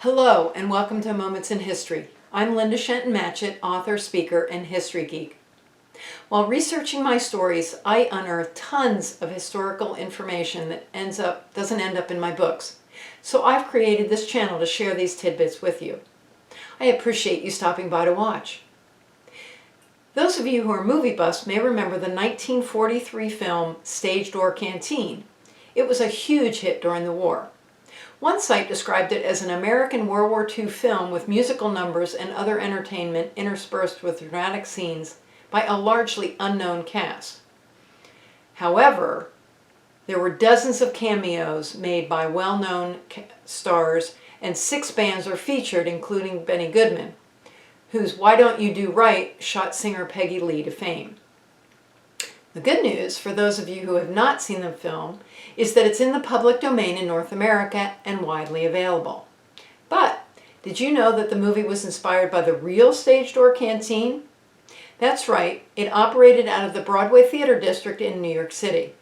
Hello and welcome to Moments in History. I'm Linda Shenton-Matchett, author, speaker, and history geek. While researching my stories, I unearth tons of historical information that doesn't end up in my books. So I've created this channel to share these tidbits with you. I appreciate you stopping by to watch. Those of you who are movie buffs may remember the 1943 film Stage Door Canteen. It was a huge hit during the war. One site described it as an American World War II film with musical numbers and other entertainment interspersed with dramatic scenes by a largely unknown cast. However, there were dozens of cameos made by well-known stars, and 6 bands are featured, including Benny Goodman, whose Why Don't You Do Right shot singer Peggy Lee to fame. The good news, for those of you who have not seen the film, is that it's in the public domain in North America and widely available. But did you know that the movie was inspired by the real Stage Door Canteen? That's right, it operated out of the Broadway Theater District in New York City.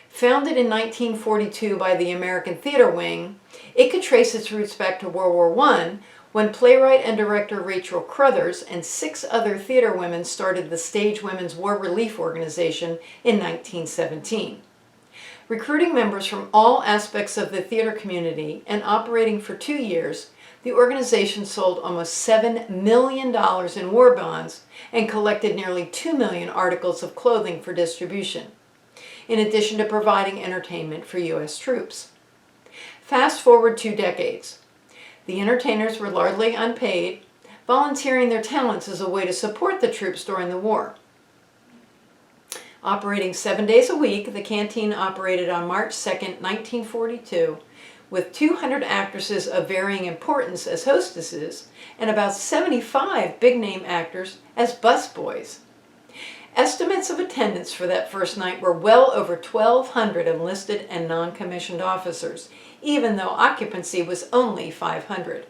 Founded in 1942 by the American Theater Wing, it could trace its roots back to World War I, when playwright and director Rachel Crothers and 6 other theater women started the Stage Women's War Relief Organization in 1917. Recruiting members from all aspects of the theater community and operating for 2 years, the organization sold almost $7 million in war bonds and collected nearly 2 million articles of clothing for distribution, in addition to providing entertainment for U.S. troops. Fast forward 2 decades. The entertainers were largely unpaid, volunteering their talents as a way to support the troops during the war. Operating 7 days a week, the Canteen operated on March 2, 1942, with 200 actresses of varying importance as hostesses and about 75 big-name actors as busboys. Estimates of attendance for that first night were well over 1,200 enlisted and non-commissioned officers, even though occupancy was only 500.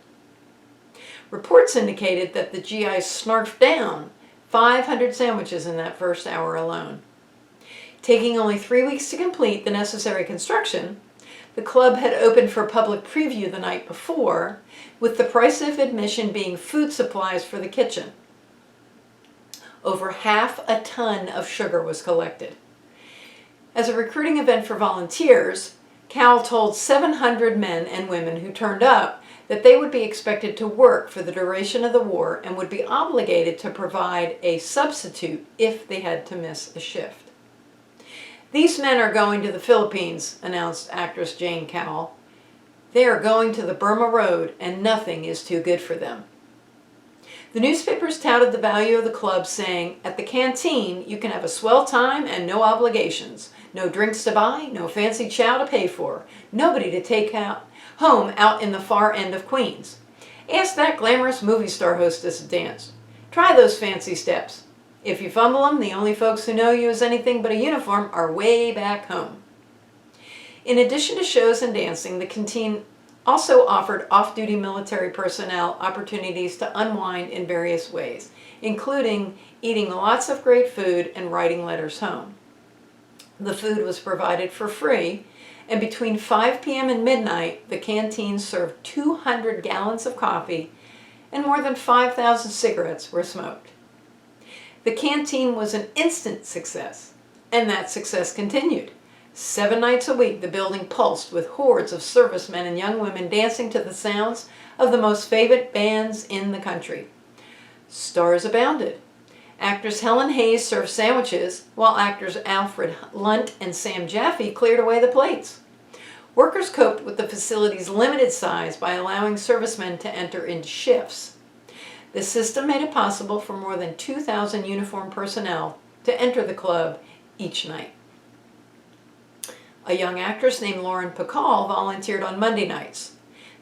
Reports indicated that the GIs snarfed down 500 sandwiches in that first hour alone. Taking only 3 weeks to complete the necessary construction, the club had opened for public preview the night before, with the price of admission being food supplies for the kitchen. Over half a ton of sugar was collected. As a recruiting event for volunteers, Cal told 700 men and women who turned up that they would be expected to work for the duration of the war and would be obligated to provide a substitute if they had to miss a shift. "These men are going to the Philippines," announced actress Jane Cowell. "They are going to the Burma Road, and nothing is too good for them." The newspapers touted the value of the club, saying, "At the Canteen, you can have a swell time and no obligations. No drinks to buy, no fancy chow to pay for, nobody to take home out in the far end of Queens. Ask that glamorous movie star hostess to dance. Try those fancy steps. If you fumble them, the only folks who know you as anything but a uniform are way back home." In addition to shows and dancing, the Canteen also offered off-duty military personnel opportunities to unwind in various ways, including eating lots of great food and writing letters home. The food was provided for free, and between 5 p.m. and midnight, the Canteen served 200 gallons of coffee and more than 5,000 cigarettes were smoked. The Canteen was an instant success, and that success continued. 7 nights a week, the building pulsed with hordes of servicemen and young women dancing to the sounds of the most favorite bands in the country. Stars abounded. Actress Helen Hayes served sandwiches, while actors Alfred Lunt and Sam Jaffe cleared away the plates. Workers coped with the facility's limited size by allowing servicemen to enter in shifts. The system made it possible for more than 2,000 uniformed personnel to enter the club each night. A young actress named Picall volunteered on Monday nights.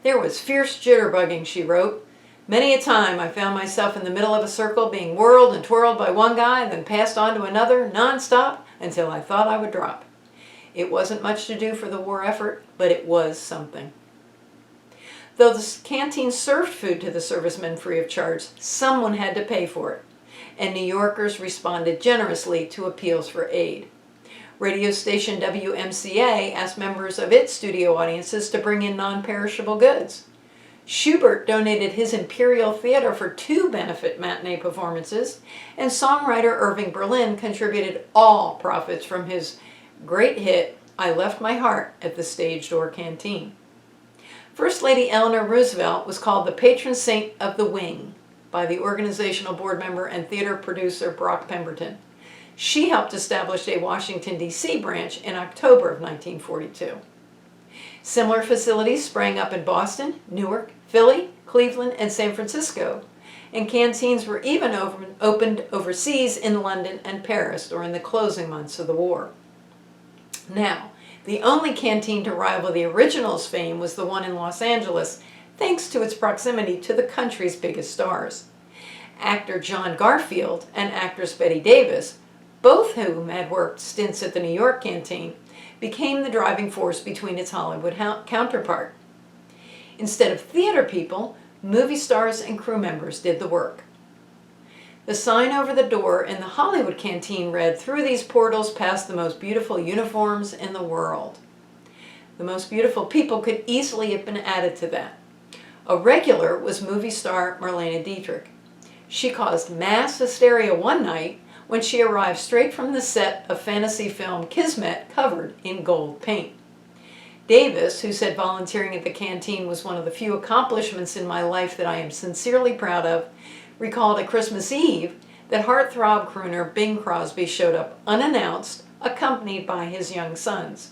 "There was fierce jitterbugging," she wrote. "Many a time I found myself in the middle of a circle being whirled and twirled by one guy, then passed on to another, non-stop, until I thought I would drop. It wasn't much to do for the war effort, but it was something." Though the Canteen served food to the servicemen free of charge, someone had to pay for it, and New Yorkers responded generously to appeals for aid. Radio station WMCA asked members of its studio audiences to bring in non-perishable goods. Schubert donated his Imperial Theater for 2 benefit matinee performances, and songwriter Irving Berlin contributed all profits from his great hit, I Left My Heart at the Stage Door Canteen. First Lady Eleanor Roosevelt was called the patron saint of the wing by the organizational board member and theater producer Brock Pemberton. She helped establish a Washington, D.C. branch in October of 1942. Similar facilities sprang up in Boston, Newark, Philly, Cleveland, and San Francisco, and canteens were even opened overseas in London and Paris during the closing months of the war. Now, the only canteen to rival the original's fame was the one in Los Angeles, thanks to its proximity to the country's biggest stars. Actor John Garfield and actress Bette Davis, both whom had worked stints at the New York Canteen, became the driving force between its Hollywood counterpart. Instead of theater people, movie stars and crew members did the work. The sign over the door in the Hollywood Canteen read, "Through these portals pass the most beautiful uniforms in the world." The most beautiful people could easily have been added to that. A regular was movie star Marlena Dietrich. She caused mass hysteria one night when she arrived straight from the set of fantasy film Kismet covered in gold paint. Davis, who said volunteering at the canteen was one of the few accomplishments in my life that I am sincerely proud of, recalled at Christmas Eve that heartthrob crooner Bing Crosby showed up unannounced, accompanied by his young sons.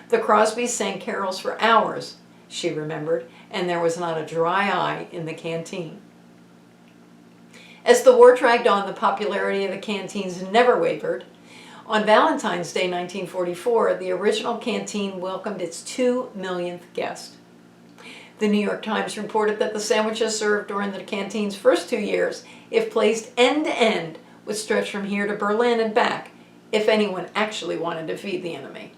The Crosbys sang carols for hours, she remembered, and there was not a dry eye in the canteen. As the war dragged on, the popularity of the canteens never wavered. On Valentine's Day 1944, the original canteen welcomed its 2 millionth guest. The New York Times reported that the sandwiches served during the canteen's first 2 years, if placed end to end, would stretch from here to Berlin and back, if anyone actually wanted to feed the enemy.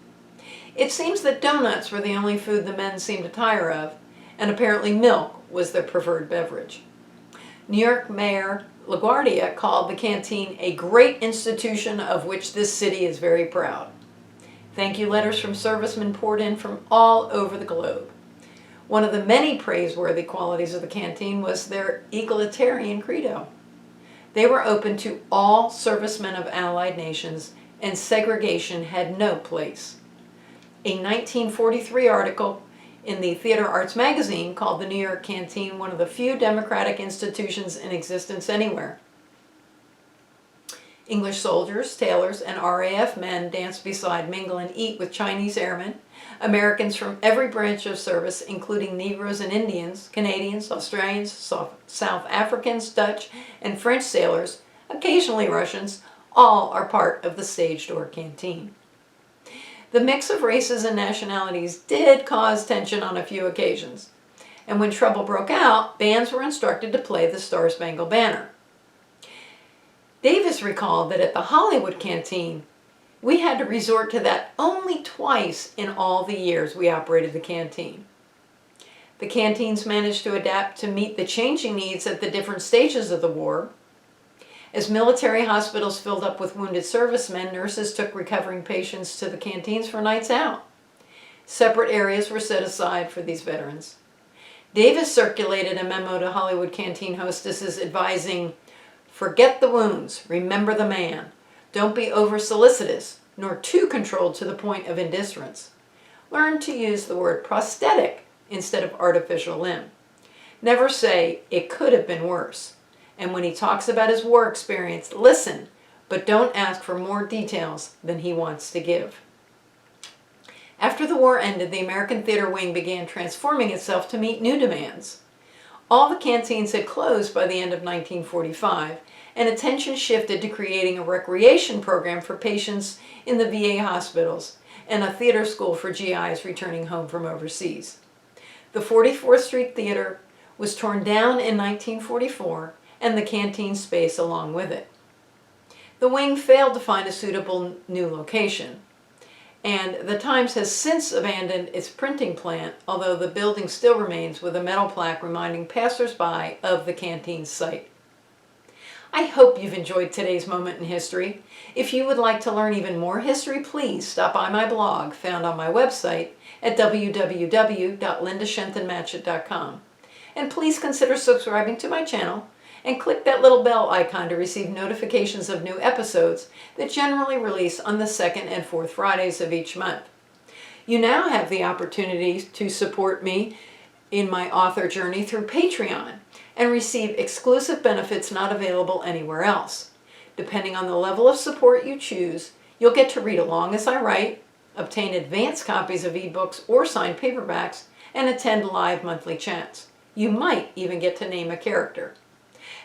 It seems that donuts were the only food the men seemed to tire of, and apparently milk was their preferred beverage. New York Mayor LaGuardia called the canteen a great institution of which this city is very proud. Thank you letters from servicemen poured in from all over the globe. One of the many praiseworthy qualities of the canteen was their egalitarian credo. They were open to all servicemen of Allied nations, and segregation had no place. A 1943 article in the Theater Arts magazine called the New York Canteen one of the few democratic institutions in existence anywhere. English soldiers, tailors, and RAF men danced beside, mingle, and eat with Chinese airmen, Americans from every branch of service, including Negroes and Indians, Canadians, Australians, South Africans, Dutch, and French sailors, occasionally Russians, all are part of the Stage Door Canteen. The mix of races and nationalities did cause tension on a few occasions, and when trouble broke out, bands were instructed to play the Star-Spangled Banner. Davis recalled that at the Hollywood Canteen, we had to resort to that only twice in all the years we operated the canteen. The canteens managed to adapt to meet the changing needs at the different stages of the war. As military hospitals filled up with wounded servicemen, nurses took recovering patients to the canteens for nights out. Separate areas were set aside for these veterans. Davis circulated a memo to Hollywood canteen hostesses advising, "Forget the wounds, remember the man. Don't be over-solicitous, nor too controlled to the point of indifference. Learn to use the word prosthetic instead of artificial limb. Never say, it could have been worse. And when he talks about his war experience, listen, but don't ask for more details than he wants to give." After the war ended, the American Theater Wing began transforming itself to meet new demands. All the canteens had closed by the end of 1945, and attention shifted to creating a recreation program for patients in the VA hospitals and a theater school for GIs returning home from overseas. The 44th Street Theater was torn down in 1944, and the canteen space along with it. The wing failed to find a suitable new location, and the Times has since abandoned its printing plant, although the building still remains with a metal plaque reminding passers-by of the canteen site. I hope you've enjoyed today's moment in history. If you would like to learn even more history, please stop by my blog found on my website at www.lindashentonmatchett.com. And please consider subscribing to my channel and click that little bell icon to receive notifications of new episodes that generally release on the second and fourth Fridays of each month. You now have the opportunity to support me in my author journey through Patreon and receive exclusive benefits not available anywhere else. Depending on the level of support you choose, you'll get to read along as I write, obtain advanced copies of ebooks or signed paperbacks, and attend live monthly chats. You might even get to name a character.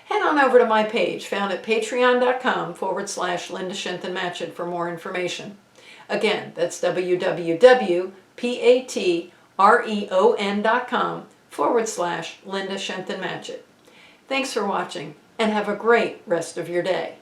Head on over to my page found at patreon.com/Linda Shenton Matchett for more information. Again, that's www.patreon.com/Linda Shenton Matchett. Thanks for watching and have a great rest of your day.